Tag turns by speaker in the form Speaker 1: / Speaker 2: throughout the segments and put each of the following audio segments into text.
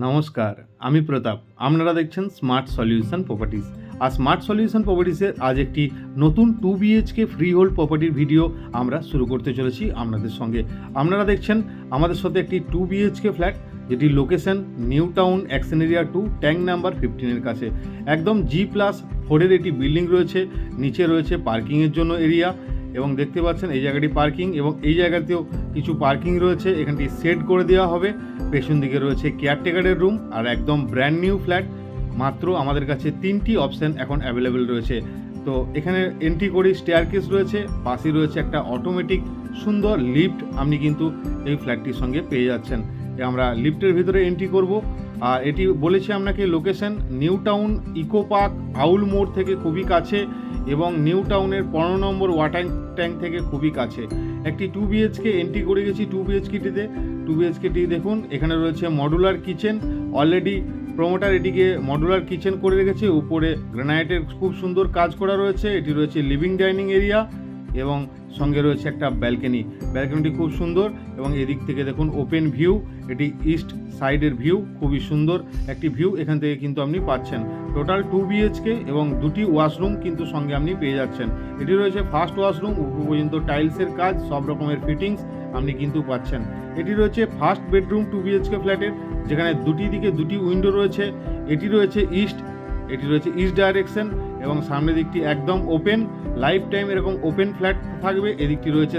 Speaker 1: নমস্কার, আমি প্রতাপ। আপনারা দেখছেন স্মার্ট সলিউশন প্রপার্টিজ। আর স্মার্ট সলিউশন প্রপার্টিজের আজ একটি নতুন 2 BHK ফ্রি হোল্ড প্রপার্টির ভিডিও আমরা শুরু করতে চলেছি আপনাদের সঙ্গে। আপনারা দেখছেন আমাদের সাথে একটি 2 BHK ফ্ল্যাট, যেটি location New Town Action Area 2 tank number 15-এর কাছে। একদম G+4-এর এটি বিল্ডিং রয়েছে। নিচে রয়েছে পার্কিংয়ের জন্য এরিয়া, এবং দেখতে পাচ্ছেন এই জায়গাটি পার্কিং, এবং এই জায়গাতেও কিছু পার্কিং রয়েছে। এখানটি সেট করে দেওয়া হবে। পেছন দিকে রয়েছে কেয়ারটেকারের রুম, আর একদম ব্র্যান্ড নিউ ফ্ল্যাট। মাত্র আমাদের কাছে 3টি অপশান এখন অ্যাভেলেবেল রয়েছে। তো এখানে এন্ট্রি করি, স্টেয়ারকেস রয়েছে, পাশে রয়েছে একটা অটোমেটিক সুন্দর লিফট। আপনি কিন্তু এই ফ্ল্যাটটির সঙ্গে পেয়ে যাচ্ছেন। আমরা লিফটের ভিতরে এন্ট্রি করব। আর এটি বলেছি আপনাকে location New Town Eco Park আউল মোড় থেকে খুবই কাছে, এবং নিউ টাউনের 15 নম্বর ওয়াটার ট্যাঙ্ক থেকে খুবই কাছে। একটি 2 BHK এন্ট্রি করে গেছি 2 BHKটিতে। 2 BHKটি দেখুন, এখানে রয়েছে মডুলার কিচেন। অলরেডি প্রমোটার এটিকে মডুলার কিচেন করে রেখেছে। উপরে গ্রানাইটের খুব সুন্দর কাজ করা রয়েছে। এটি রয়েছে লিভিং ডাইনিং এরিয়া, এবং সঙ্গে রয়েছে একটা ব্যালকনি। ব্যালকনিটি খুব সুন্দর, এবং এদিক থেকে দেখুন ওপেন ভিউ। এটি ইস্ট সাইডের ভিউ, খুবই সুন্দর একটি ভিউ এখান থেকে কিন্তু আপনি পাচ্ছেন। টোটাল 2 BHK এবং 2টি ওয়াশরুম কিন্তু সঙ্গে আপনি পেয়ে যাচ্ছেন। এটি রয়েছে ফার্স্ট ওয়াশরুম, উপর পর্যন্ত টাইলসের কাজ, সব রকমের ফিটিংস আপনি কিন্তু পাচ্ছেন। এটি রয়েছে ফার্স্ট বেডরুম 2 BHK ফ্ল্যাটের, যেখানে দুটি দিকে দুটি উইন্ডো রয়েছে। এটি রয়েছে ইস্ট ডাইরেকশন, এবং সামনের দিকটি একদম ওপেন। লাইফ টাইম এরকম ওপেন ফ্ল্যাট থাকবে। এদিকটি রয়েছে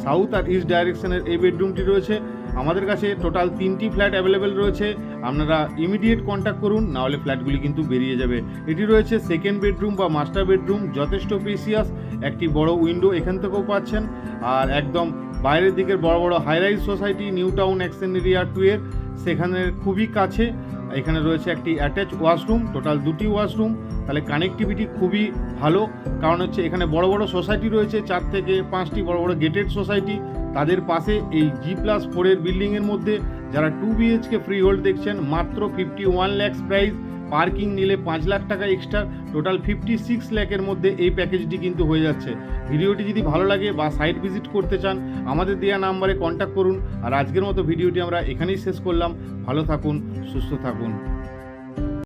Speaker 1: সাউথ আর ইস্ট ডাইরেকশনের এই বেডরুমটি রয়েছে। আমাদের কাছে টোটাল 3টি ফ্ল্যাট অ্যাভেলেবেল রয়েছে। আপনারা ইমিডিয়েট কন্ট্যাক্ট করুন, নাহলে ফ্ল্যাটগুলি কিন্তু বেরিয়ে যাবে। এটি রয়েছে সেকেন্ড বেডরুম বা মাস্টার বেডরুম, যথেষ্ট স্পেসিয়াস। একটি বড় উইন্ডো এখান থেকেও পাচ্ছেন। আর একদম বাইরের দিকের বড় বড় high rise society New Town Action Area 2-এর সেখানে খুবই কাছে। এখানে রয়েছে একটি অ্যাটাচ ওয়াশরুম, টোটাল 2টি ওয়াশরুম। তাহলে কানেক্টিভিটি খুবই ভালো, কারণ হচ্ছে এখানে বড় বড় সোসাইটি রয়েছে, 4 থেকে 5টি বড় বড় গেটেড সোসাইটি। তাদের পাশে এই G+4-এর বিল্ডিংয়ের মধ্যে যারা 2 BHK ফ্রি হোল্ড দেখছেন, মাত্র 51 লাখ প্রাইস। পার্কিং নিলে 5 লাখ টাকা এক্সট্রা, টোটাল 56 লাখের মধ্যে এই প্যাকেজটি কিন্তু হয়ে যাচ্ছে। ভিডিওটি যদি ভালো লাগে বা সাইট ভিজিট করতে চান, আমাদের দেওয়া নাম্বারে কন্ট্যাক্ট করুন। আর আজকের মতো ভিডিওটি আমরা এখানেই শেষ করলাম। ভালো থাকুন, সুস্থ থাকুন।